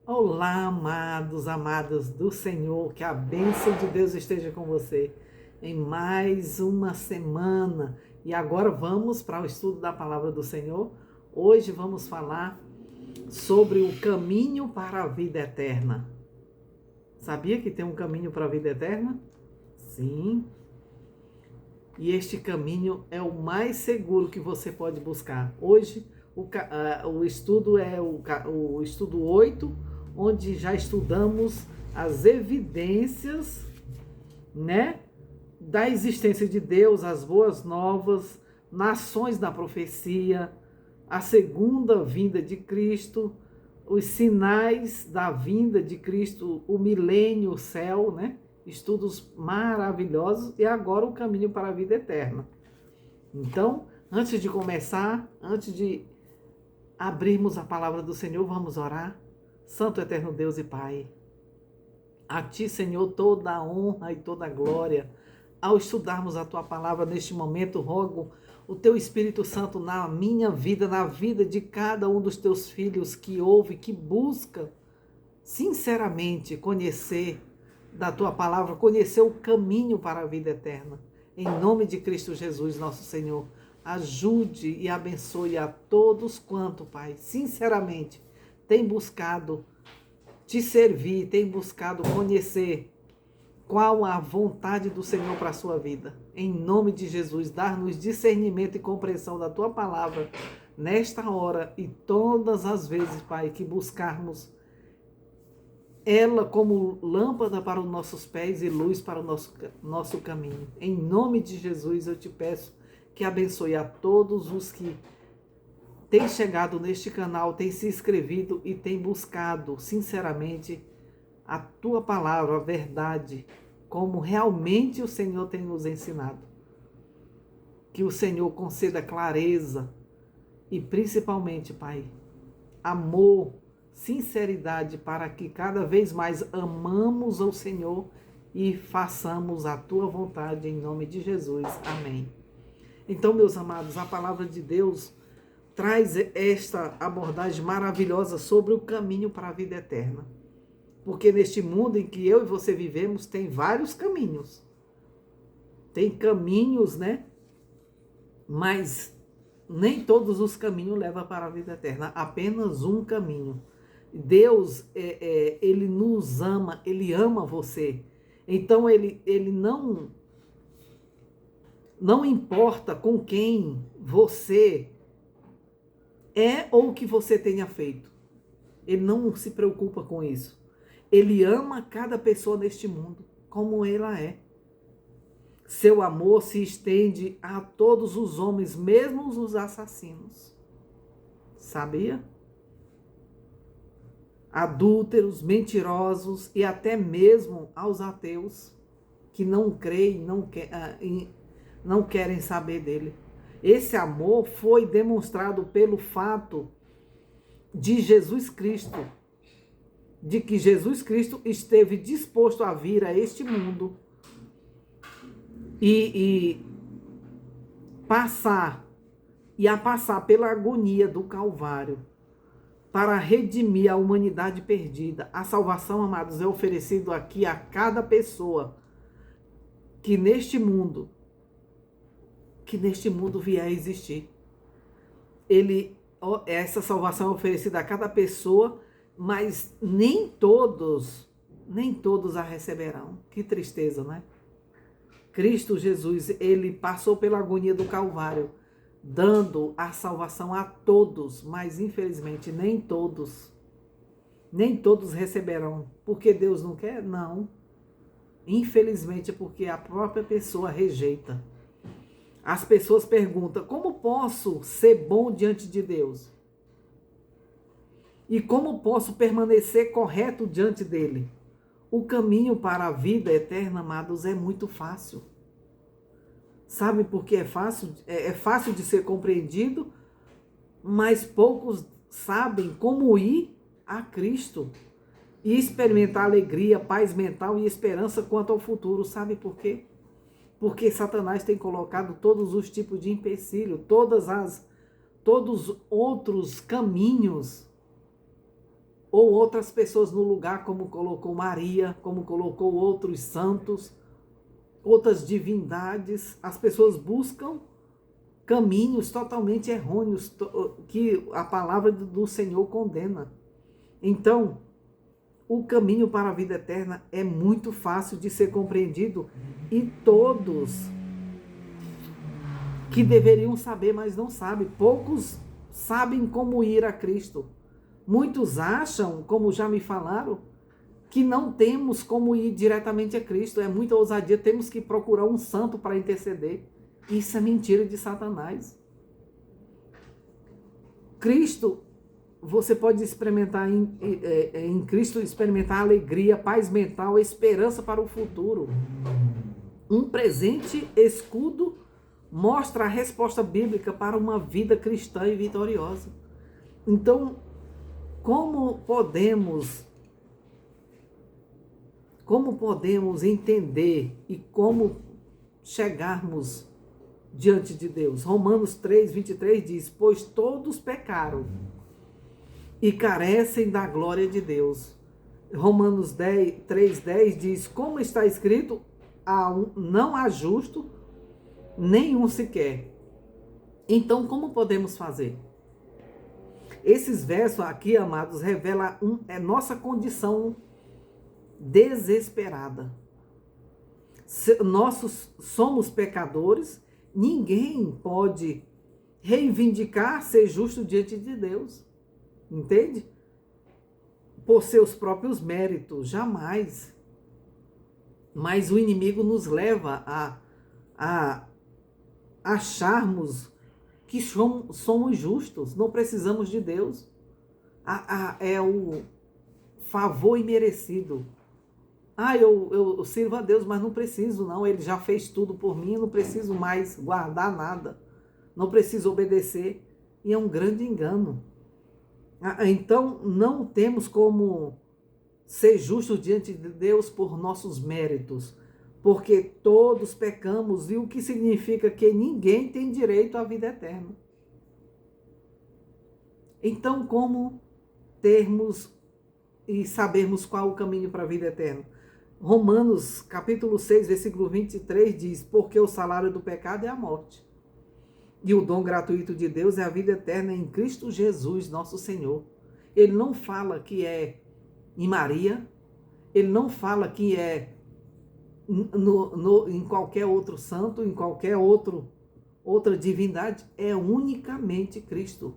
Olá, amados, amadas do Senhor, que a bênção de Deus esteja com você em mais uma semana. E agora vamos para o estudo da palavra do Senhor. Hoje vamos falar sobre o caminho para a vida eterna. Sabia que tem um caminho para a vida eterna? Sim. E este caminho é o mais seguro que você pode buscar. Hoje o estudo é o estudo 8, onde já estudamos as evidências, né, da existência de Deus, as boas novas, nações da profecia, a segunda vinda de Cristo, os sinais da vinda de Cristo, o milênio, o céu, né? Estudos maravilhosos e agora o caminho para a vida eterna. Então, antes de começar, antes de abrirmos a palavra do Senhor, vamos orar. Santo eterno Deus e Pai, a Ti, Senhor, toda a honra e toda a glória. Ao estudarmos a Tua palavra neste momento, rogo o Teu Espírito Santo na minha vida, na vida de cada um dos Teus filhos que ouve, que busca sinceramente conhecer da Tua palavra, conhecer o caminho para a vida eterna. Em nome de Cristo Jesus, nosso Senhor, ajude e abençoe a todos quanto, Pai, sinceramente, tem buscado te servir, tem buscado conhecer qual a vontade do Senhor para a sua vida. Em nome de Jesus, dar-nos discernimento e compreensão da Tua palavra nesta hora e todas as vezes, Pai, que buscarmos ela como lâmpada para os nossos pés e luz para o nosso caminho. Em nome de Jesus, eu te peço que abençoe a todos os que têm chegado neste canal, têm se inscrevido e têm buscado sinceramente a Tua palavra, a verdade, como realmente o Senhor tem nos ensinado. Que o Senhor conceda clareza e principalmente, Pai, amor, sinceridade, para que cada vez mais amamos ao Senhor e façamos a Tua vontade em nome de Jesus. Amém. Então, meus amados, a palavra de Deus traz esta abordagem maravilhosa sobre o caminho para a vida eterna. Porque neste mundo em que eu e você vivemos, tem vários caminhos. Tem caminhos, né? Mas nem todos os caminhos levam para a vida eterna. Apenas um caminho. Deus, Ele nos ama, Ele ama você. Então, Ele não importa com quem você é ou o que você tenha feito. Ele não se preocupa com isso. Ele ama cada pessoa neste mundo como ela é. Seu amor se estende a todos os homens, mesmo os assassinos. Sabia? Adúlteros, mentirosos e até mesmo aos ateus que não creem, não querem saber dele. Esse amor foi demonstrado pelo fato de Jesus Cristo, de que Jesus Cristo esteve disposto a vir a este mundo e passar pela agonia do Calvário para redimir a humanidade perdida. A salvação, amados, é oferecido aqui a cada pessoa que neste mundo vier a existir. Essa salvação é oferecida a cada pessoa, mas nem todos a receberão. Que tristeza, não é? Cristo Jesus, ele passou pela agonia do Calvário, dando a salvação a todos, mas infelizmente nem todos receberão. Porque Deus não quer? Não. Infelizmente é porque a própria pessoa rejeita. As pessoas perguntam: como posso ser bom diante de Deus? E como posso permanecer correto diante dele? O caminho para a vida eterna, amados, é muito fácil. Sabe por que é fácil? É fácil de ser compreendido, mas poucos sabem como ir a Cristo e experimentar alegria, paz mental e esperança quanto ao futuro. Sabe por quê? Porque Satanás tem colocado todos os tipos de empecilho, todos outros caminhos ou outras pessoas no lugar, como colocou Maria, como colocou outros santos, outras divindades. As pessoas buscam caminhos totalmente errôneos que a palavra do Senhor condena. Então, o caminho para a vida eterna é muito fácil de ser compreendido e todos que deveriam saber, mas não sabem. Poucos sabem como ir a Cristo. Muitos acham, como já me falaram, que não temos como ir diretamente a Cristo. É muita ousadia, temos que procurar um santo para interceder. Isso é mentira de Satanás. Cristo, você pode experimentar em Cristo, experimentar alegria, paz mental, esperança para o futuro. Um presente escudo mostra a resposta bíblica para uma vida cristã e vitoriosa. Então, como podemos entender e como chegarmos diante de Deus? Romanos 3:23 diz: pois todos pecaram e carecem da glória de Deus. Romanos 3:10 diz: como está escrito, não há justo nenhum sequer. Então, como podemos fazer? Esses versos aqui, amados, revelam nossa condição desesperada. Nós somos pecadores, ninguém pode reivindicar ser justo diante de Deus, entende? Por seus próprios méritos, jamais. Mas o inimigo nos leva a acharmos que somos justos, não precisamos de Deus. É o favor imerecido. Eu sirvo a Deus, mas não preciso não, Ele já fez tudo por mim, não preciso mais guardar nada, não preciso obedecer, e é um grande engano. Então, não temos como ser justos diante de Deus por nossos méritos, porque todos pecamos, e o que significa que ninguém tem direito à vida eterna. Então, como termos e sabermos qual o caminho para a vida eterna? Romanos capítulo 6, versículo 23 diz: porque o salário do pecado é a morte, e o dom gratuito de Deus é a vida eterna em Cristo Jesus, nosso Senhor. Ele não fala que é em Maria, ele não fala que é em qualquer outro santo, em qualquer outra divindade, é unicamente Cristo.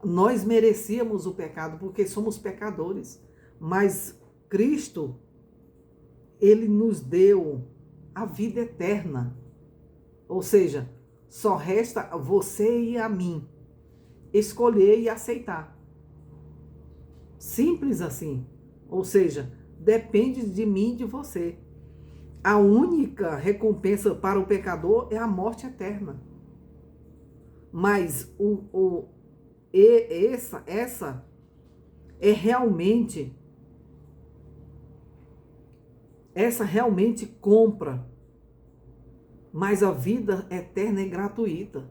Nós merecíamos o pecado porque somos pecadores, mas Cristo, Ele nos deu a vida eterna. Ou seja, só resta a você e a mim escolher e aceitar. Simples assim. Ou seja, depende de mim e de você. A única recompensa para o pecador é a morte eterna. Mas essa é realmente, essa realmente compra. Mas a vida eterna é gratuita.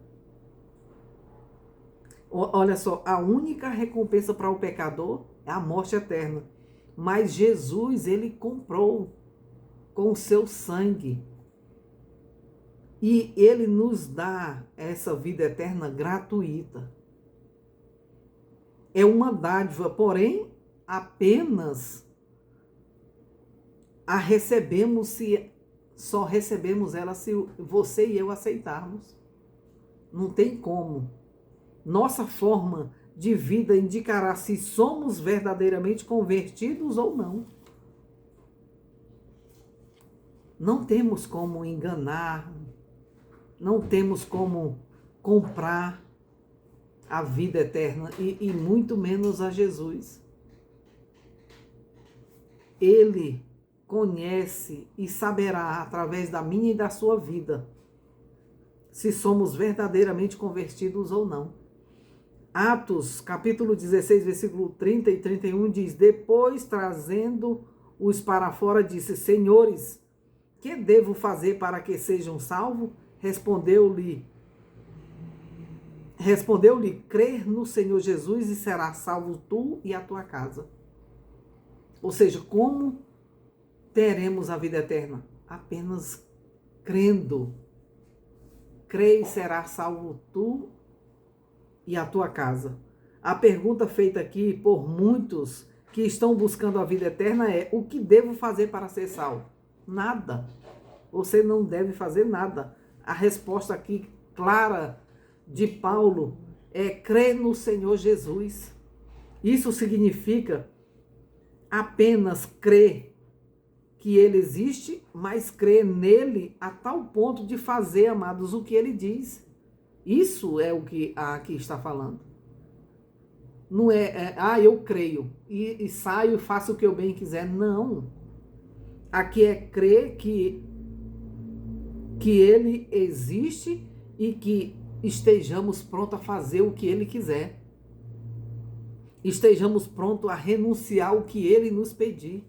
Olha só, a única recompensa para o pecador é a morte eterna. Mas Jesus, Ele comprou com o seu sangue. E Ele nos dá essa vida eterna gratuita. É uma dádiva, porém, apenas a recebemos se só recebemos ela se você e eu aceitarmos. Não tem como. Nossa forma de vida indicará se somos verdadeiramente convertidos ou não. Não temos como enganar, não temos como comprar a vida eterna e muito menos a Jesus. Ele conhece e saberá através da minha e da sua vida se somos verdadeiramente convertidos ou não. Atos, capítulo 16, versículo 30 e 31 diz: depois, trazendo-os para fora, disse: senhores, que devo fazer para que sejam salvos? Respondeu-lhe: crer no Senhor Jesus e serás salvo tu e a tua casa. Ou seja, como teremos a vida eterna? Apenas crendo. Crê e serás salvo tu e a tua casa. A pergunta feita aqui por muitos que estão buscando a vida eterna é: o que devo fazer para ser salvo? Nada. Você não deve fazer nada. A resposta aqui clara de Paulo é: crer no Senhor Jesus. Isso significa apenas crer que ele existe, mas crer nele a tal ponto de fazer, amados, o que ele diz. Isso é o que aqui está falando. Não eu creio e saio e faço o que eu bem quiser. Não. Aqui é crer que ele existe e que estejamos prontos a fazer o que ele quiser. Estejamos prontos a renunciar o que ele nos pedir.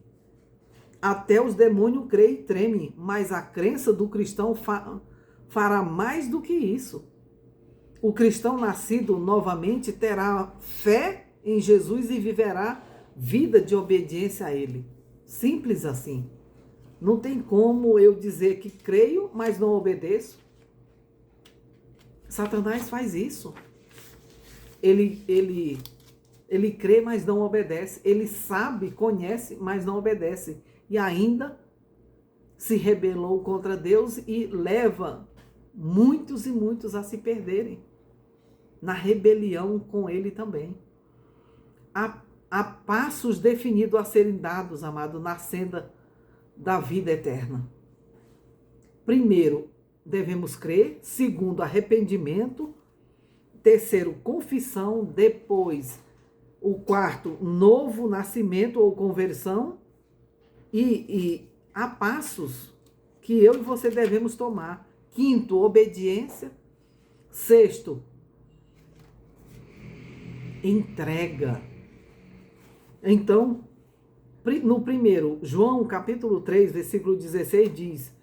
Até os demônios creem e tremem, mas a crença do cristão fará mais do que isso. O cristão nascido novamente terá fé em Jesus e viverá vida de obediência a ele. Simples assim. Não tem como eu dizer que creio, mas não obedeço. Satanás faz isso. Ele crê, mas não obedece. Ele sabe, conhece, mas não obedece. E ainda se rebelou contra Deus e leva muitos e muitos a se perderem na rebelião com ele também. Há passos definidos a serem dados, amado, na senda da vida eterna. Primeiro, devemos crer. Segundo, arrependimento. Terceiro, confissão. Depois, o quarto, novo nascimento ou conversão. E há passos que eu e você devemos tomar. Quinto, obediência. Sexto, entrega. Então, no primeiro, João capítulo 3, versículo 16 diz: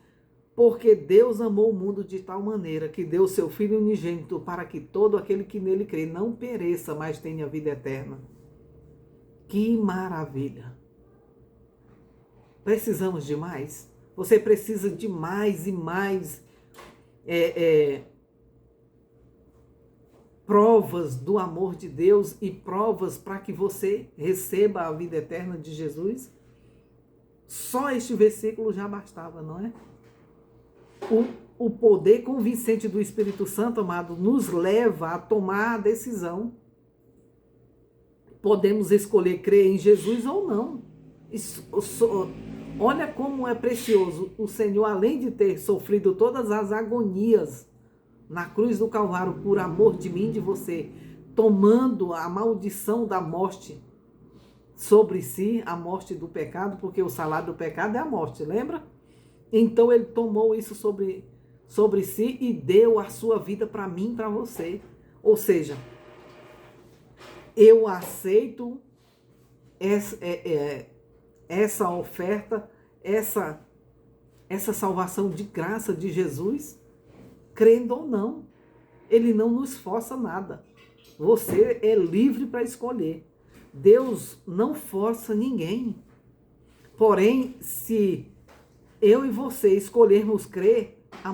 porque Deus amou o mundo de tal maneira que deu seu Filho unigênito para que todo aquele que nele crê não pereça, mas tenha vida eterna. Que maravilha! Precisamos de mais? Você precisa de mais e mais provas do amor de Deus e provas para que você receba a vida eterna de Jesus? Só este versículo já bastava, não é? O poder convincente do Espírito Santo, amado, nos leva a tomar a decisão. Podemos escolher crer em Jesus ou não. Olha como é precioso. O Senhor, além de ter sofrido todas as agonias na cruz do Calvário por amor de mim e de você, tomando a maldição da morte sobre si, a morte do pecado, porque o salário do pecado é a morte, lembra? Então ele tomou isso sobre si e deu a sua vida para mim e para você. Ou seja, eu aceito essa oferta, essa salvação de graça de Jesus, crendo ou não. Ele não nos força nada. Você é livre para escolher. Deus não força ninguém. Porém, se eu e você escolhermos crer, a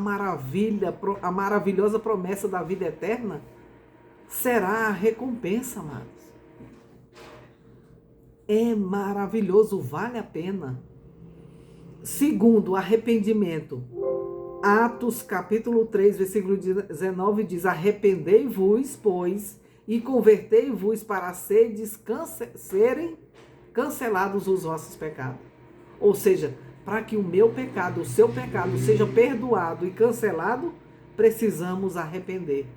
maravilhosa promessa da vida eterna será a recompensa, amados. É maravilhoso, vale a pena. Segundo, arrependimento. Atos capítulo 3, versículo 19 diz: arrependei-vos, pois, e convertei-vos para serem cancelados os vossos pecados. Ou seja, para que o meu pecado, o seu pecado seja perdoado e cancelado, precisamos arrepender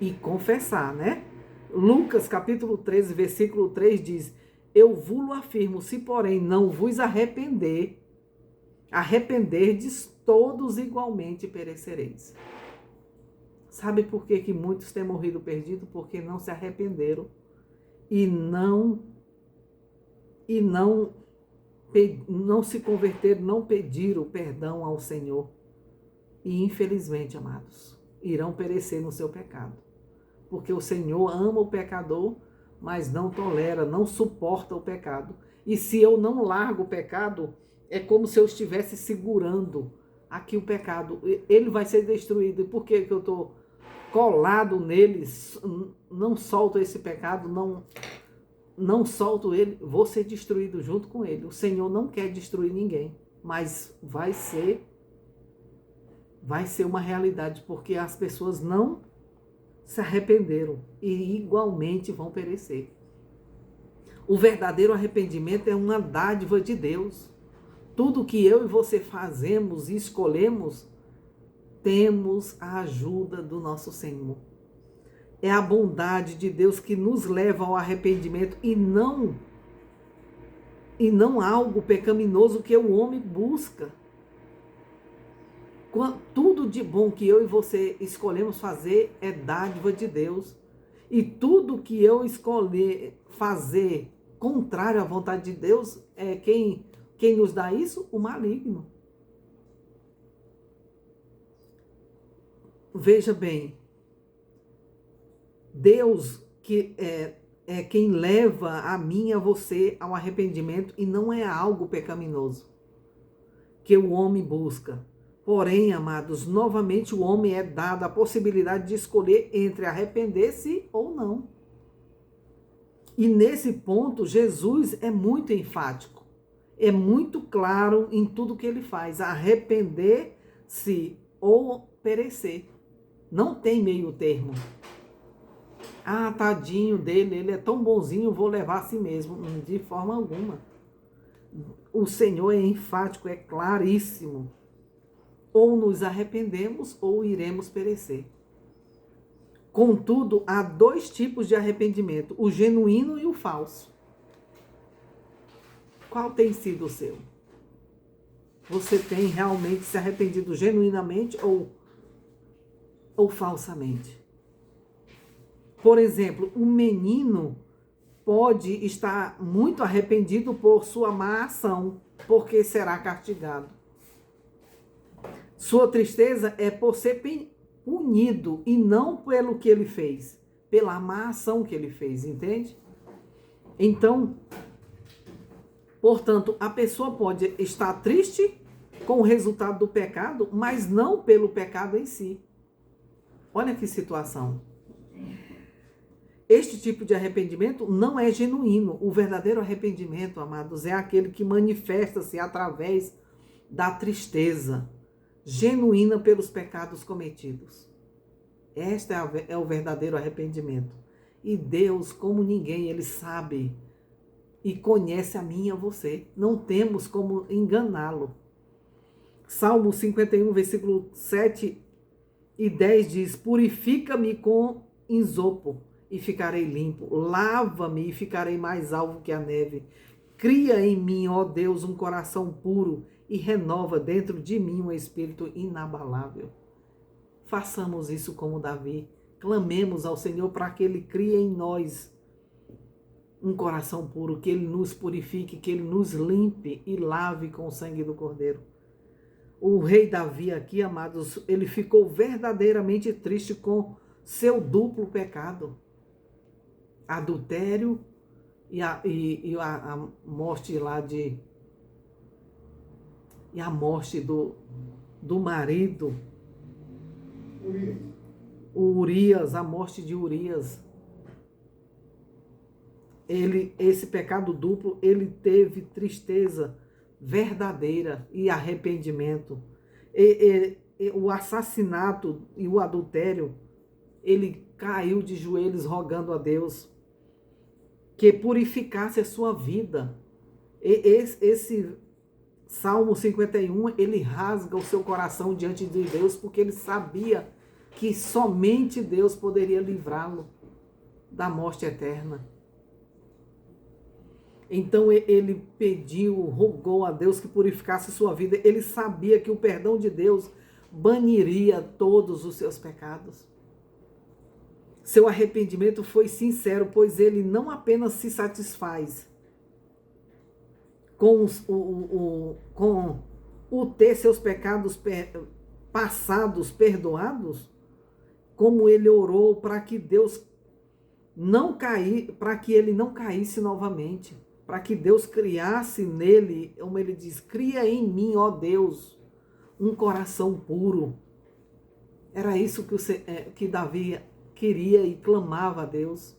e confessar, né? Lucas capítulo 13, versículo 3 diz: eu vos afirmo, se porém não vos arrependerdes, todos igualmente perecereis. Sabe por que muitos têm morrido perdidos? Porque não se arrependeram e não se converteram, não pediram perdão ao Senhor. E infelizmente, amados, irão perecer no seu pecado. porque o Senhor ama o pecador, mas não tolera, não suporta o pecado. E se eu não largo o pecado, é como se eu estivesse segurando aqui o pecado. Ele vai ser destruído. E por que eu estou colado nele, não solto esse pecado, não solto ele, vou ser destruído junto com ele. O Senhor não quer destruir ninguém, mas vai ser uma realidade, porque as pessoas não se arrependeram e igualmente vão perecer. O verdadeiro arrependimento é uma dádiva de Deus. Tudo que eu e você fazemos e escolhemos, temos a ajuda do nosso Senhor. É a bondade de Deus que nos leva ao arrependimento e não algo pecaminoso que o homem busca. Tudo de bom que eu e você escolhemos fazer é dádiva de Deus. E tudo que eu escolher fazer contrário à vontade de Deus, é quem nos dá isso? O maligno. Veja bem, Deus que é quem leva a mim e a você ao arrependimento e não é algo pecaminoso que o homem busca. Porém, amados, novamente o homem é dado a possibilidade de escolher entre arrepender-se ou não. E nesse ponto, Jesus é muito enfático, é muito claro em tudo que ele faz: arrepender-se ou perecer. Não tem meio termo. Ah, tadinho dele, ele é tão bonzinho, vou levar a si mesmo. De forma alguma. O Senhor é enfático, é claríssimo. Ou nos arrependemos ou iremos perecer. Contudo, há dois tipos de arrependimento: o genuíno e o falso. Qual tem sido o seu? Você tem realmente se arrependido genuinamente ou falsamente? Por exemplo, o menino pode estar muito arrependido por sua má ação, porque será castigado. Sua tristeza é por ser punido e não pelo que ele fez, pela má ação que ele fez, entende? Então, portanto, a pessoa pode estar triste com o resultado do pecado, mas não pelo pecado em si. Olha que situação. Este tipo de arrependimento não é genuíno. O verdadeiro arrependimento, amados, é aquele que manifesta-se através da tristeza genuína pelos pecados cometidos. Este é o verdadeiro arrependimento. E Deus, como ninguém, Ele sabe e conhece a mim e a você. Não temos como enganá-lo. Salmo 51, versículo 7 e 10 diz: purifica-me com insopo e ficarei limpo. Lava-me e ficarei mais alvo que a neve. Cria em mim, ó Deus, um coração puro e renova dentro de mim um espírito inabalável. Façamos isso como Davi. Clamemos ao Senhor para que Ele crie em nós um coração puro, que Ele nos purifique, que Ele nos limpe e lave com o sangue do Cordeiro. O rei Davi aqui, amados, ele ficou verdadeiramente triste com seu duplo pecado. Adultério e a morte lá de... E a morte do marido. Urias, a morte de Urias. Esse pecado duplo, ele teve tristeza verdadeira e arrependimento. O assassinato e o adultério, ele caiu de joelhos rogando a Deus que purificasse a sua vida. Esse Salmo 51, ele rasga o seu coração diante de Deus, porque ele sabia que somente Deus poderia livrá-lo da morte eterna. Então ele pediu, rogou a Deus que purificasse sua vida. Ele sabia que o perdão de Deus baniria todos os seus pecados. Seu arrependimento foi sincero, pois ele não apenas se satisfaz com o ter seus pecados passados perdoados, como ele orou para que Deus para que ele não caísse novamente, para que Deus criasse nele, como ele diz, cria em mim, ó Deus, um coração puro. Era isso que Davi queria e clamava a Deus.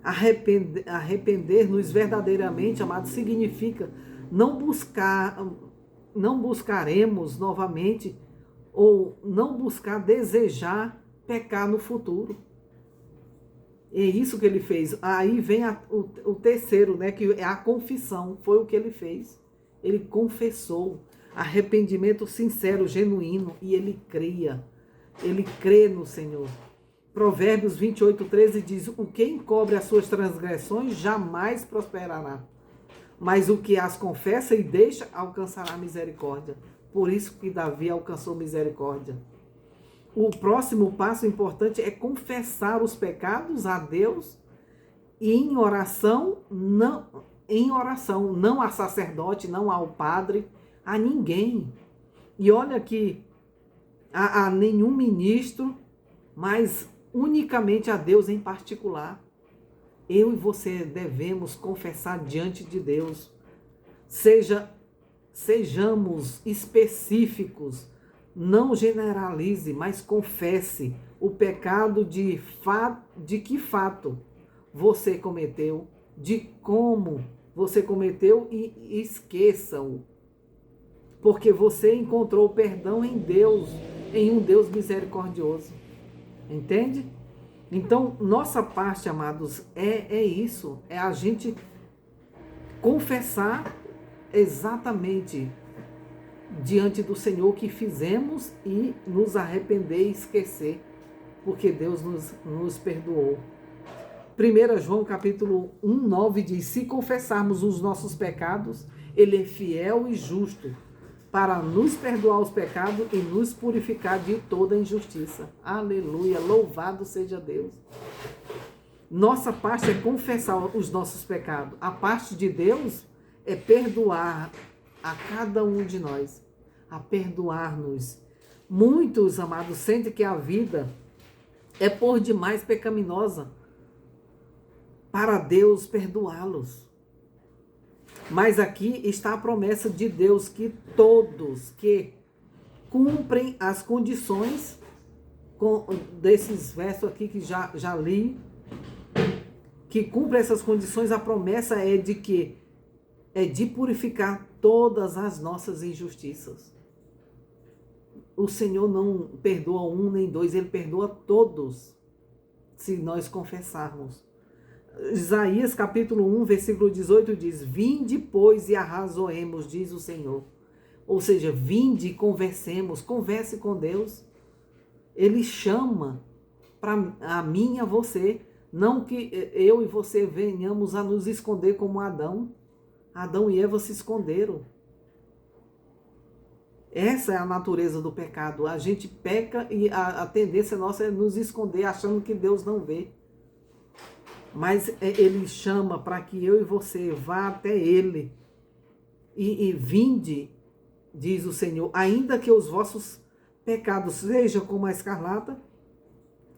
Arrepender-nos verdadeiramente, amado, significa não buscaremos novamente, ou não buscar desejar pecar no futuro. É isso que ele fez. Aí vem o terceiro, né, que é a confissão. Foi o que ele fez. Ele confessou. Arrependimento sincero, genuíno. E ele cria. Ele crê no Senhor. Provérbios 28:13 diz: o que encobre as suas transgressões jamais prosperará. Mas o que as confessa e deixa alcançará misericórdia. Por isso que Davi alcançou misericórdia. O próximo passo importante é confessar os pecados a Deus e em oração, não a sacerdote, não ao padre, a ninguém. E olha que a nenhum ministro, mas unicamente a Deus em particular. Eu e você devemos confessar diante de Deus. Sejamos específicos. Não generalize, mas confesse o pecado de que fato você cometeu, de como você cometeu e esqueça-o. Porque você encontrou perdão em Deus, em um Deus misericordioso. Entende? Então, nossa parte, amados, é isso. É a gente confessar exatamente diante do Senhor que fizemos e nos arrepender e esquecer, porque Deus nos perdoou. 1 João capítulo 1:9 diz: se confessarmos os nossos pecados, Ele é fiel e justo para nos perdoar os pecados e nos purificar de toda injustiça. Aleluia, louvado seja Deus. Nossa parte é confessar os nossos pecados. A parte de Deus é perdoar a cada um de nós, a perdoar-nos. Muitos, amados, sentem que a vida é por demais pecaminosa para Deus perdoá-los. Mas aqui está a promessa de Deus que todos que cumprem as condições desses versos aqui que já li, que cumprem essas condições, a promessa é de purificar todas as nossas injustiças. O Senhor não perdoa um nem dois, Ele perdoa todos, se nós confessarmos. Isaías capítulo 1, versículo 18 diz: vinde, pois, e arrazoemos, diz o Senhor. Ou seja, vinde e conversemos, converse com Deus. Ele chama para a mim e a você, não que eu e você venhamos a nos esconder como Adão. Adão e Eva se esconderam. Essa é a natureza do pecado. A gente peca e a tendência nossa é nos esconder, achando que Deus não vê. Mas Ele chama para que eu e você vá até Ele. E vinde, diz o Senhor, ainda que os vossos pecados sejam como a escarlata,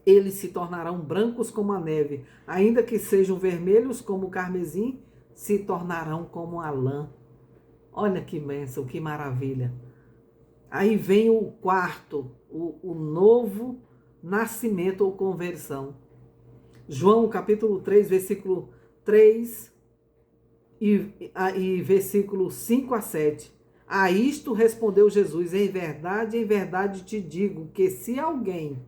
eles se tornarão brancos como a neve. Ainda que sejam vermelhos como o carmesim, se tornarão como a lã. Olha que bênção, que maravilha. Aí vem o quarto, o novo nascimento ou conversão. João capítulo 3, versículo 3 e versículo 5 a 7. A isto respondeu Jesus: em verdade te digo que se alguém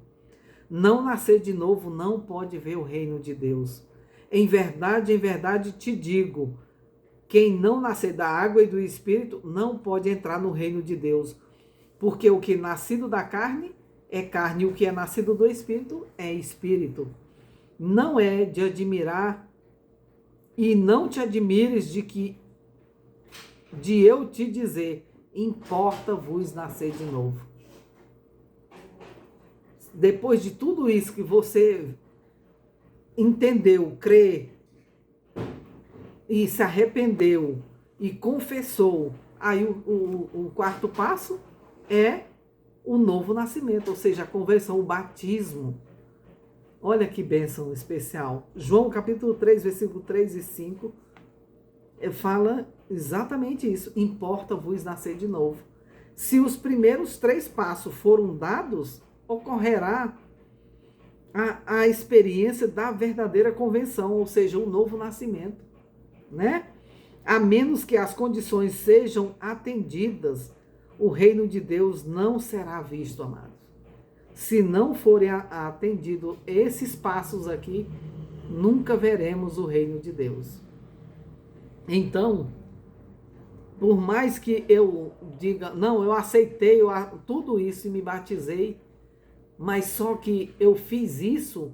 não nascer de novo, não pode ver o reino de Deus. Em verdade te digo, quem não nascer da água e do Espírito não pode entrar no reino de Deus. Porque o que é nascido da carne é carne, e o que é nascido do Espírito é Espírito. Não é de admirar, e não te admires de eu te dizer, importa-vos nascer de novo. Depois de tudo isso que você entendeu, crê, e se arrependeu, e confessou, aí o quarto passo é o novo nascimento, ou seja, a conversão, o batismo. Olha que bênção especial. João capítulo 3, versículo 3 e 5, fala exatamente isso. Importa-vos nascer de novo. Se os primeiros 3 passos foram dados, ocorrerá a experiência da verdadeira convenção, ou seja, o novo nascimento, né? A menos que as condições sejam atendidas, o reino de Deus não será visto, amados. Se não forem atendidos esses passos aqui, nunca veremos o reino de Deus. Então, por mais que eu diga, não, eu aceitei tudo isso e me batizei, mas só que eu fiz isso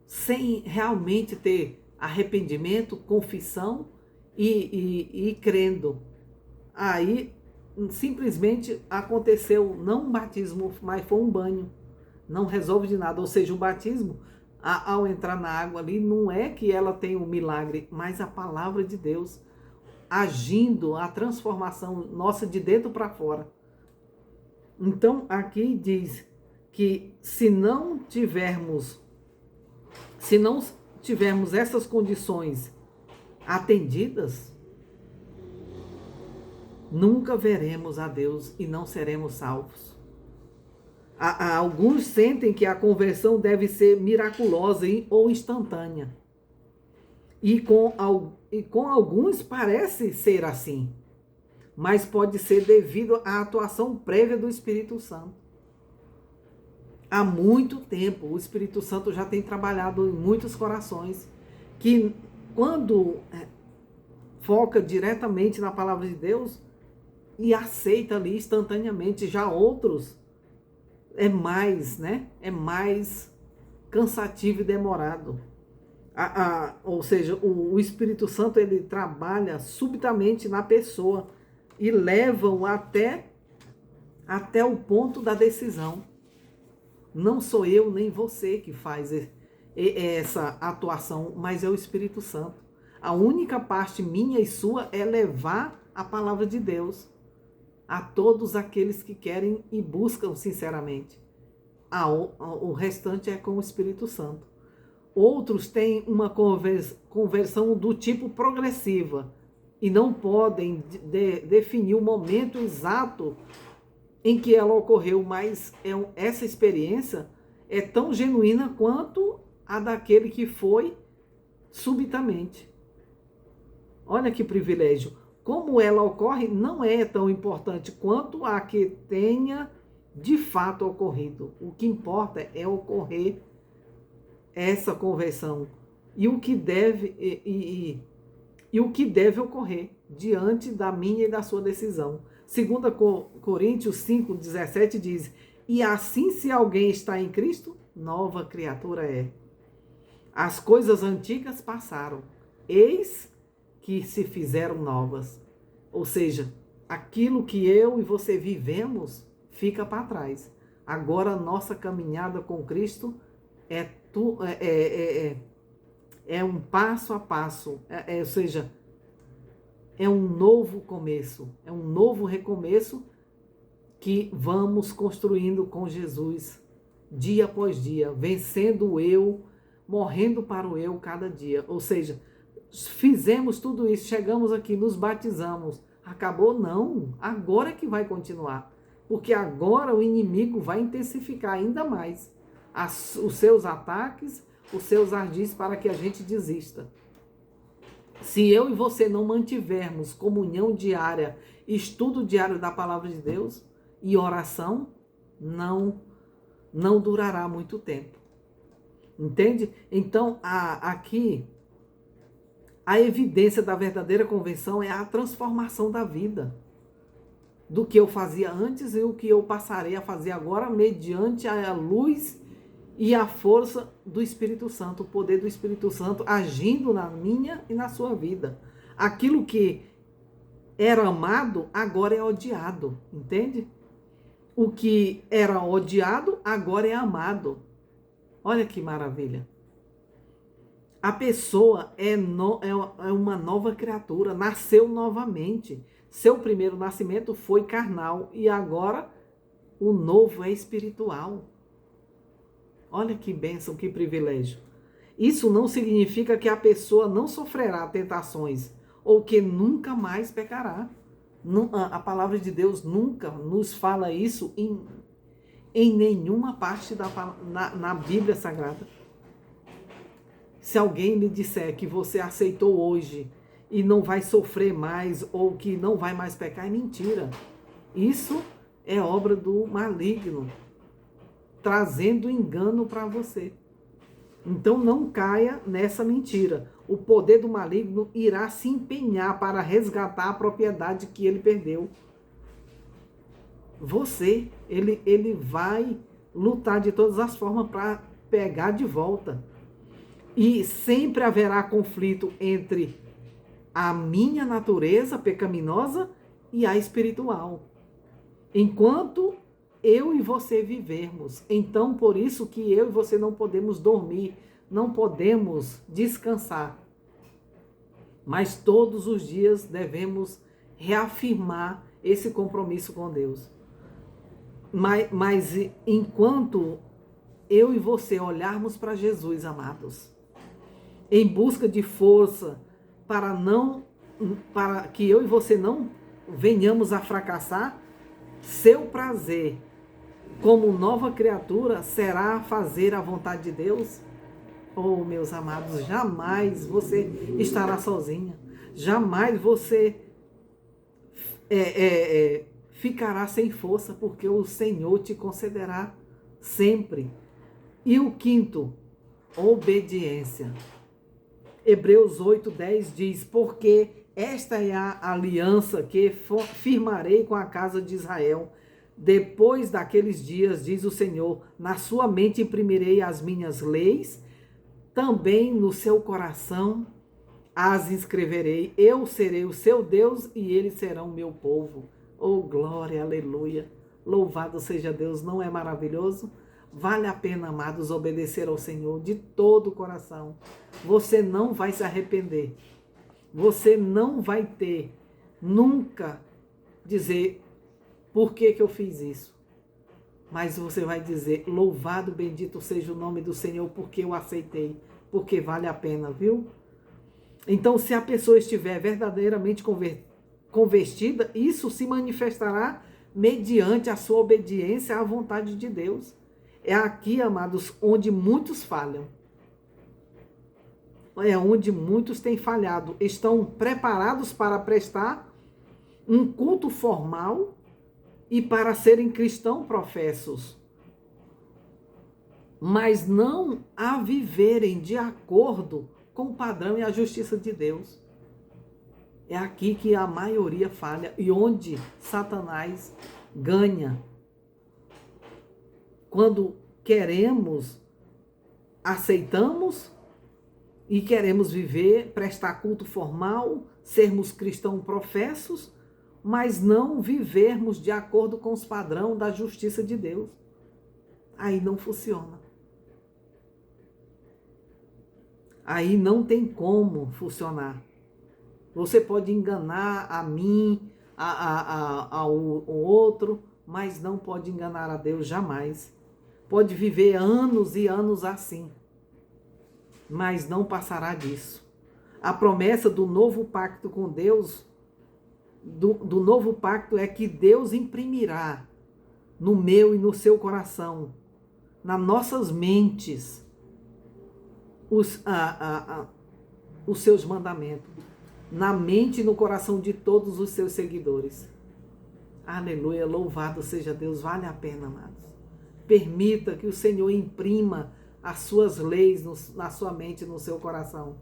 sem realmente ter arrependimento, confissão e crendo. Aí simplesmente aconteceu não um batismo, mas foi um banho. Não resolve de nada. Ou seja, o batismo, ao entrar na água ali, não é que ela tem um milagre, mas a palavra de Deus agindo, a transformação nossa de dentro para fora. Então aqui diz que se não tivermos essas condições atendidas, nunca veremos a Deus e não seremos salvos. Alguns sentem que a conversão deve ser miraculosa ou instantânea. E com alguns parece ser assim. Mas pode ser devido à atuação prévia do Espírito Santo. Há muito tempo o Espírito Santo já tem trabalhado em muitos corações que quando foca diretamente na palavra de Deus e aceita ali instantaneamente, já outros é mais cansativo e demorado. Ou seja, o Espírito Santo ele trabalha subitamente na pessoa e leva-o até o ponto da decisão. Não sou eu nem você que faz essa atuação, mas é o Espírito Santo. A única parte minha e sua é levar a palavra de Deus a todos aqueles que querem e buscam sinceramente. O restante é com o Espírito Santo. Outros têm uma conversão do tipo progressiva e não podem definir o momento exato em que ela ocorreu, mas essa experiência é tão genuína quanto a daquele que foi subitamente. Olha que privilégio. Como ela ocorre não é tão importante quanto a que tenha de fato ocorrido. O que importa é ocorrer essa conversão e o que deve ocorrer diante da minha e da sua decisão. 2 Coríntios 5:17 diz: e assim, se alguém está em Cristo, nova criatura é. As coisas antigas passaram, eis que se fizeram novas. Ou seja, aquilo que eu e você vivemos fica para trás. Agora a nossa caminhada com Cristo é um passo a passo, ou seja, é um novo começo, é um novo recomeço que vamos construindo com Jesus, dia após dia, vencendo o eu, morrendo para o eu cada dia. Ou seja, fizemos tudo isso, chegamos aqui, nos batizamos, acabou? Não, agora é que vai continuar, porque agora o inimigo vai intensificar ainda mais os seus ataques, os seus ardis para que a gente desista. Se eu e você não mantivermos comunhão diária, estudo diário da palavra de Deus e oração, não durará muito tempo. Entende? Então, aqui, a evidência da verdadeira conversão é a transformação da vida. Do que eu fazia antes e o que eu passarei a fazer agora, mediante a luz e a força do Espírito Santo, o poder do Espírito Santo agindo na minha e na sua vida. Aquilo que era amado, agora é odiado, entende? O que era odiado, agora é amado. Olha que maravilha. A pessoa é uma nova criatura, nasceu novamente. Seu primeiro nascimento foi carnal e agora o novo é espiritual. Olha que bênção, que privilégio. Isso não significa que a pessoa não sofrerá tentações ou que nunca mais pecará. A palavra de Deus nunca nos fala isso em nenhuma parte na Bíblia Sagrada. Se alguém me disser que você aceitou hoje e não vai sofrer mais ou que não vai mais pecar, é mentira. Isso é obra do maligno, trazendo engano para você. Então não caia nessa mentira. O poder do maligno irá se empenhar para resgatar a propriedade que ele perdeu. Ele vai lutar de todas as formas para pegar de volta. E sempre haverá conflito entre a minha natureza pecaminosa e a espiritual. Enquanto eu e você vivermos. Então, por isso que eu e você não podemos dormir, não podemos descansar. Mas todos os dias devemos reafirmar esse compromisso com Deus. Mas enquanto eu e você olharmos para Jesus, amados, em busca de força para que eu e você não venhamos a fracassar, seu prazer como nova criatura será fazer a vontade de Deus? Oh, meus amados, jamais você estará sozinha. Jamais você ficará sem força, porque o Senhor te concederá sempre. E o quinto, obediência. Hebreus 8:10 diz: porque esta é a aliança que firmarei com a casa de Israel. Depois daqueles dias, diz o Senhor, na sua mente imprimirei as minhas leis, também no seu coração as inscreverei. Eu serei o seu Deus e eles serão o meu povo. Oh, glória, aleluia. Louvado seja Deus, não é maravilhoso? Vale a pena, amados, obedecer ao Senhor de todo o coração. Você não vai se arrepender. Você não vai ter nunca dizer por que eu fiz isso. Mas você vai dizer: louvado, bendito seja o nome do Senhor, porque eu aceitei, porque vale a pena, viu? Então, se a pessoa estiver verdadeiramente convertida, isso se manifestará mediante a sua obediência à vontade de Deus. É aqui, amados, onde muitos falham. É onde muitos têm falhado. Estão preparados para prestar um culto formal e para serem cristãos professos, mas não a viverem de acordo com o padrão e a justiça de Deus. É aqui que a maioria falha e onde Satanás ganha. Quando aceitamos e queremos viver, prestar culto formal, sermos cristãos professos, mas não vivermos de acordo com os padrões da justiça de Deus. Aí não funciona. Aí não tem como funcionar. Você pode enganar a mim, ao outro, mas não pode enganar a Deus jamais. Pode viver anos e anos assim, mas não passará disso. A promessa do novo pacto com Deus, do novo pacto, é que Deus imprimirá no meu e no seu coração, nas nossas mentes, os seus mandamentos, na mente e no coração de todos os seus seguidores. Aleluia, louvado seja Deus, vale a pena, amados. Permita que o Senhor imprima as suas leis na sua mente e no seu coração.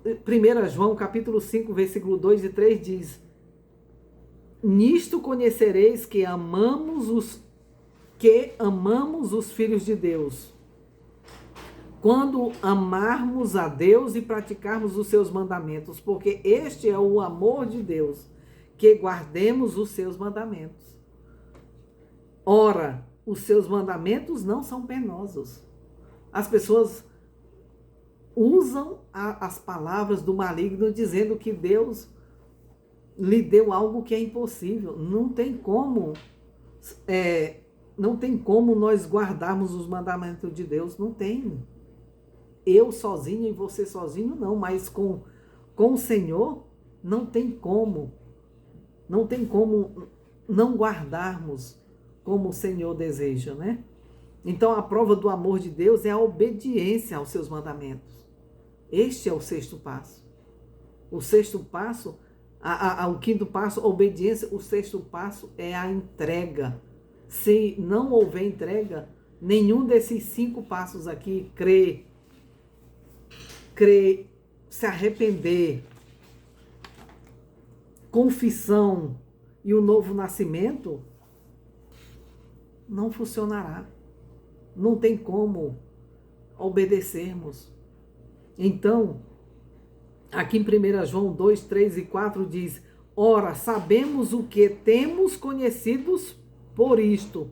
1 João capítulo 5, versículo 2 e 3 diz: nisto conhecereis que amamos os filhos de Deus, quando amarmos a Deus e praticarmos os seus mandamentos, porque este é o amor de Deus, que guardemos os seus mandamentos. Ora, os seus mandamentos não são penosos. As pessoas usam as palavras do maligno dizendo que Deus lhe deu algo que é impossível. Não tem como Não tem como nós guardarmos os mandamentos de Deus, não tem. Eu sozinho e você sozinho não, mas com o Senhor não tem como. Não tem como não guardarmos como o Senhor deseja, né? Então a prova do amor de Deus é a obediência aos seus mandamentos. Este é o sexto passo. O sexto passo, o quinto passo, obediência. O sexto passo é a entrega. Se não houver entrega, nenhum desses 5 passos aqui, crer, se arrepender, confissão e o novo nascimento, não funcionará. Não tem como obedecermos. Então, aqui em 1 João 2, 3 e 4 diz: ora, sabemos o que temos conhecidos por isto,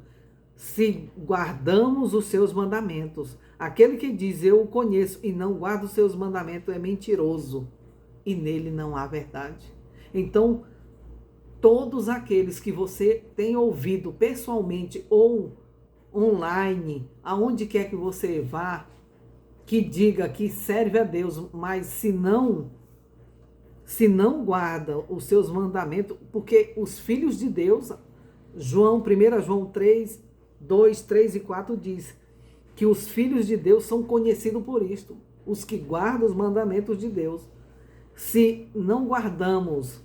se guardamos os seus mandamentos. Aquele que diz eu o conheço e não guarda os seus mandamentos é mentiroso, e nele não há verdade. Então, todos aqueles que você tem ouvido pessoalmente ou online, aonde quer que você vá, que diga que serve a Deus, mas se não guarda os seus mandamentos, porque os filhos de Deus, 1 João 3, 2, 3 e 4 diz que os filhos de Deus são conhecidos por isto, os que guardam os mandamentos de Deus. Se não guardamos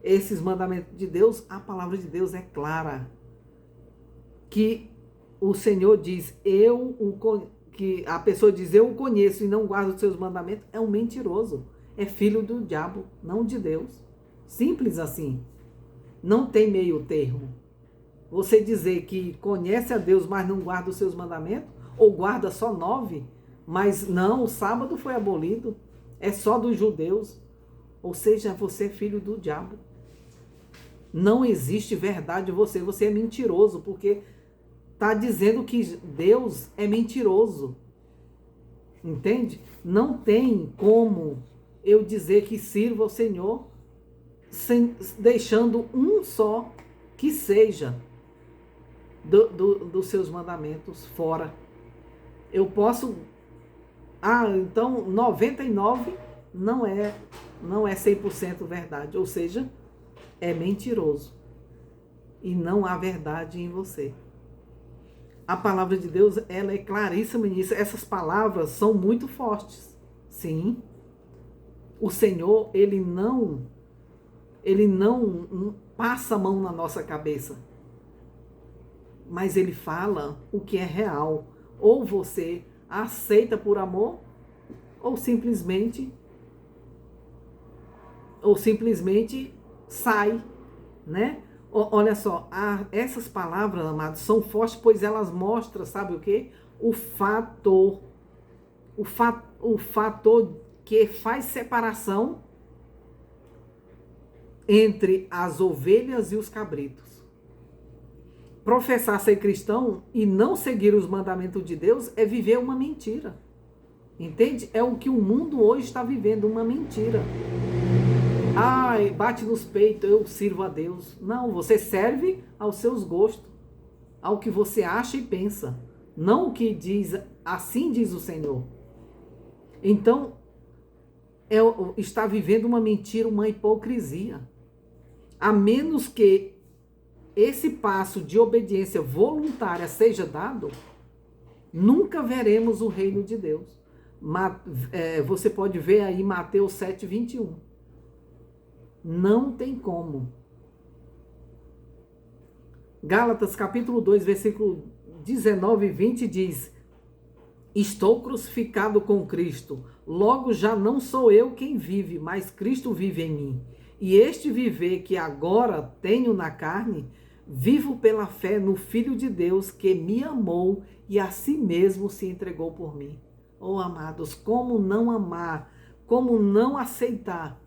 esses mandamentos de Deus, a palavra de Deus é clara, que o Senhor diz, que a pessoa diz, eu o conheço e não guarda os seus mandamentos, é um mentiroso, é filho do diabo, não de Deus. Simples assim. Não tem meio termo. Você dizer que conhece a Deus, mas não guarda os seus mandamentos, ou guarda só 9, mas não, o sábado foi abolido, é só dos judeus, ou seja, você é filho do diabo. Não existe verdade em você é mentiroso, porque está dizendo que Deus é mentiroso. Entende? Não tem como eu dizer que sirvo ao Senhor deixando um só que seja dos seus mandamentos fora. Eu posso... então 99 não é 100% verdade, ou seja, é mentiroso. E não há verdade em você. A palavra de Deus, ela é claríssima nisso. Essas palavras são muito fortes. Sim. O Senhor, ele não passa a mão na nossa cabeça. Mas ele fala o que é real. Ou você aceita por amor, ou simplesmente sai, né? Olha só, essas palavras, amados, são fortes, pois elas mostram, sabe o quê? O fator que faz separação entre as ovelhas e os cabritos. Professar ser cristão e não seguir os mandamentos de Deus é viver uma mentira. Entende? É o que o mundo hoje está vivendo, uma mentira. Ai, bate nos peitos, eu sirvo a Deus. Não, você serve aos seus gostos, ao que você acha e pensa. Não o que diz, assim diz o Senhor. Então, está vivendo uma mentira, uma hipocrisia. A menos que esse passo de obediência voluntária seja dado, nunca veremos o reino de Deus. Você pode ver aí Mateus 7, 21. Não tem como. Gálatas capítulo 2, versículo 19 e 20 diz: estou crucificado com Cristo, logo já não sou eu quem vive, mas Cristo vive em mim. E este viver que agora tenho na carne, vivo pela fé no Filho de Deus que me amou e a si mesmo se entregou por mim. Oh, amados, como não amar, como não aceitar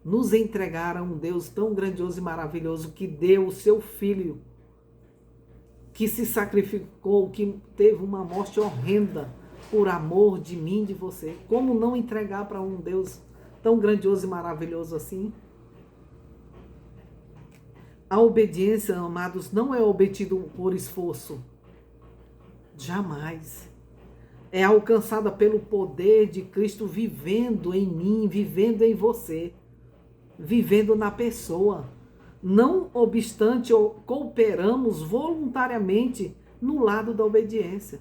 nos entregar a um Deus tão grandioso e maravilhoso que deu o seu Filho, que se sacrificou, que teve uma morte horrenda por amor de mim, de você. Como não entregar para um Deus tão grandioso e maravilhoso assim? A obediência, amados, não é obtida por esforço. Jamais. É alcançada pelo poder de Cristo vivendo em mim, vivendo em você, vivendo na pessoa. Não obstante, cooperamos voluntariamente no lado da obediência.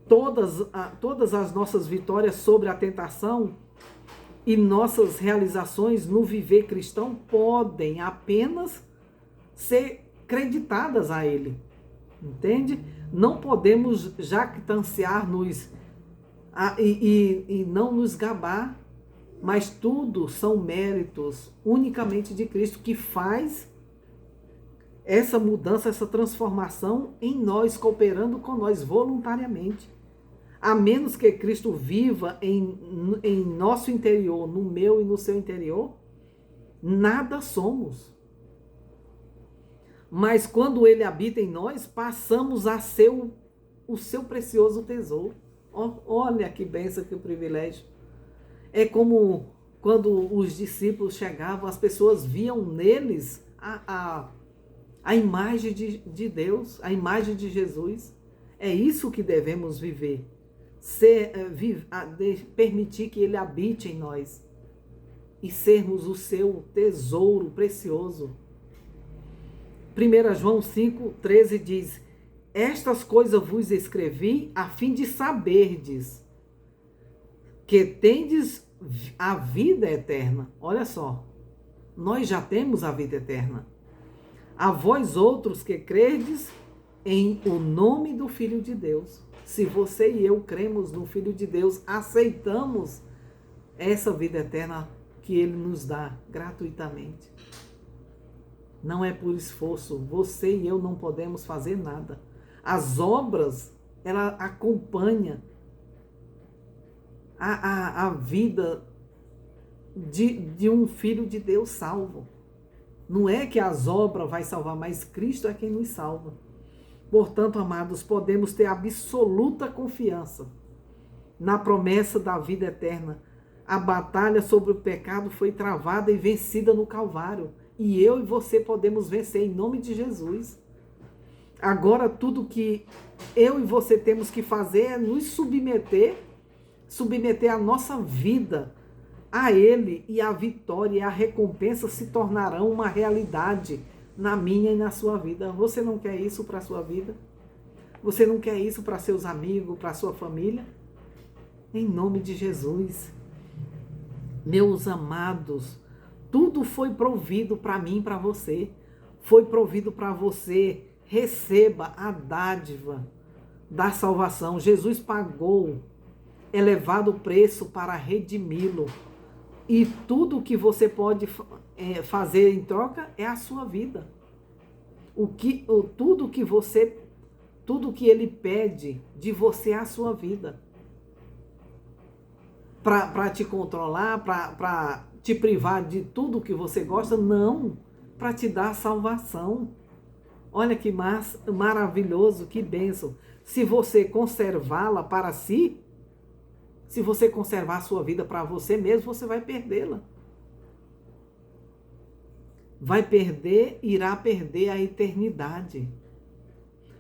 Todas as nossas vitórias sobre a tentação e nossas realizações no viver cristão podem apenas ser creditadas a Ele. Entende? Não podemos jactanciar-nos e não nos gabar, mas tudo são méritos unicamente de Cristo que faz essa mudança, essa transformação em nós, cooperando com nós voluntariamente. A menos que Cristo viva em nosso interior, no meu e no seu interior, nada somos. Mas quando Ele habita em nós, passamos a ser o seu precioso tesouro. Olha que bênção, que privilégio. É como quando os discípulos chegavam, as pessoas viam neles a imagem de Deus, a imagem de Jesus. É isso que devemos viver. Permitir que Ele habite em nós e sermos o seu tesouro precioso. 1 João 5,13 diz: estas coisas vos escrevi a fim de saberdes que tendes a vida eterna. Olha só, nós já temos a vida eterna. A vós outros que credes em o nome do Filho de Deus. Se você e eu cremos no Filho de Deus, aceitamos essa vida eterna que Ele nos dá gratuitamente. Não é por esforço. Você e eu não podemos fazer nada. As obras, ela acompanha a vida de um filho de Deus salvo. Não é que as obras vai salvar, mas Cristo é quem nos salva. Portanto, amados, podemos ter absoluta confiança na promessa da vida eterna. A batalha sobre o pecado foi travada e vencida no Calvário. E eu e você podemos vencer em nome de Jesus. Agora, tudo que eu e você temos que fazer é nos submeter a nossa vida a Ele, e a vitória e a recompensa se tornarão uma realidade na minha e na sua vida. Você não quer isso para a sua vida? Você não quer isso para seus amigos, para a sua família? Em nome de Jesus. Meus amados, tudo foi provido para mim e para você. Foi provido para você. Receba a dádiva da salvação. Jesus pagou elevado preço para redimi-lo. E tudo que você pode fazer em troca é a sua vida. Tudo que Ele pede de você é a sua vida. Para te controlar, para te privar de tudo que você gosta, não. Para te dar salvação. Olha que maravilhoso, que bênção. Se você conservá-la para si, se você conservar a sua vida para você mesmo, você vai perdê-la. Irá perder a eternidade.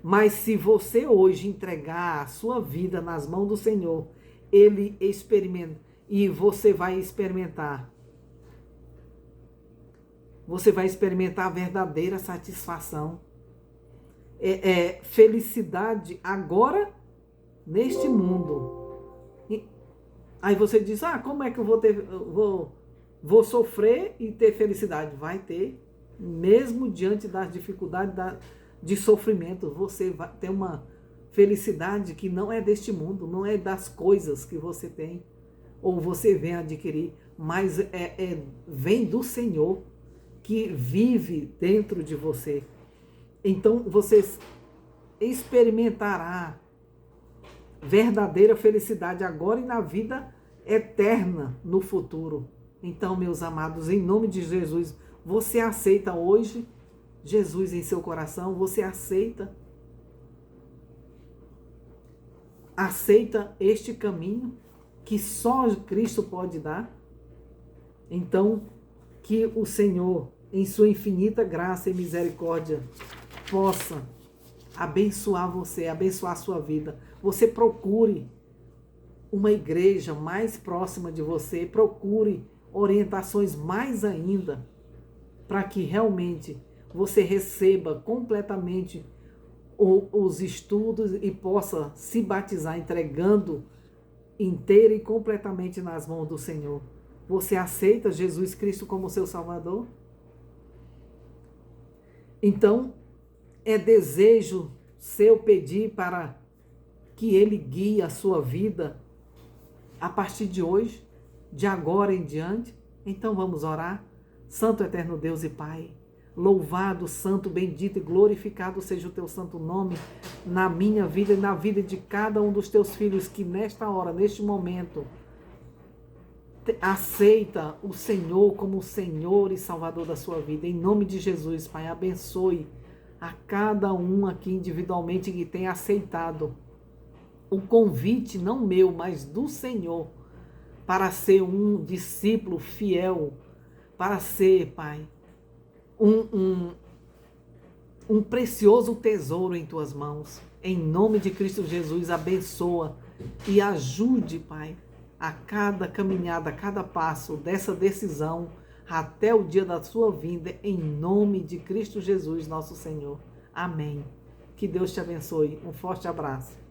Mas se você hoje entregar a sua vida nas mãos do Senhor, Ele experimenta, e você vai experimentar. Você vai experimentar a verdadeira satisfação. Felicidade agora, neste mundo. Aí você diz, como é que eu vou sofrer e ter felicidade? Vai ter, mesmo diante das dificuldades de sofrimento, você vai ter uma felicidade que não é deste mundo, não é das coisas que você tem, ou você vem adquirir, mas vem do Senhor, que vive dentro de você. Então você experimentará verdadeira felicidade agora e na vida eterna no futuro. Então, meus amados, em nome de Jesus, você aceita hoje Jesus em seu coração? Você aceita este caminho que só Cristo pode dar? Então, que o Senhor em sua infinita graça e misericórdia, possa abençoar você, abençoar a sua vida. Você procure uma igreja mais próxima de você, procure orientações mais ainda, para que realmente você receba completamente os estudos e possa se batizar entregando inteira e completamente nas mãos do Senhor. Você aceita Jesus Cristo como seu Salvador? Então, é desejo seu pedir para que Ele guie a sua vida a partir de hoje, de agora em diante? Então vamos orar. Santo eterno Deus e Pai, louvado, santo, bendito e glorificado seja o teu santo nome na minha vida e na vida de cada um dos teus filhos que nesta hora, neste momento, aceita o Senhor como o Senhor e Salvador da sua vida. Em nome de Jesus, Pai, abençoe a cada um aqui individualmente que tem aceitado o convite, não meu, mas do Senhor, para ser um discípulo fiel, para ser, Pai, um precioso tesouro em tuas mãos. Em nome de Cristo Jesus, abençoa e ajude, Pai, a cada caminhada, a cada passo dessa decisão, até o dia da sua vinda, em nome de Cristo Jesus, nosso Senhor. Amém. Que Deus te abençoe. Um forte abraço.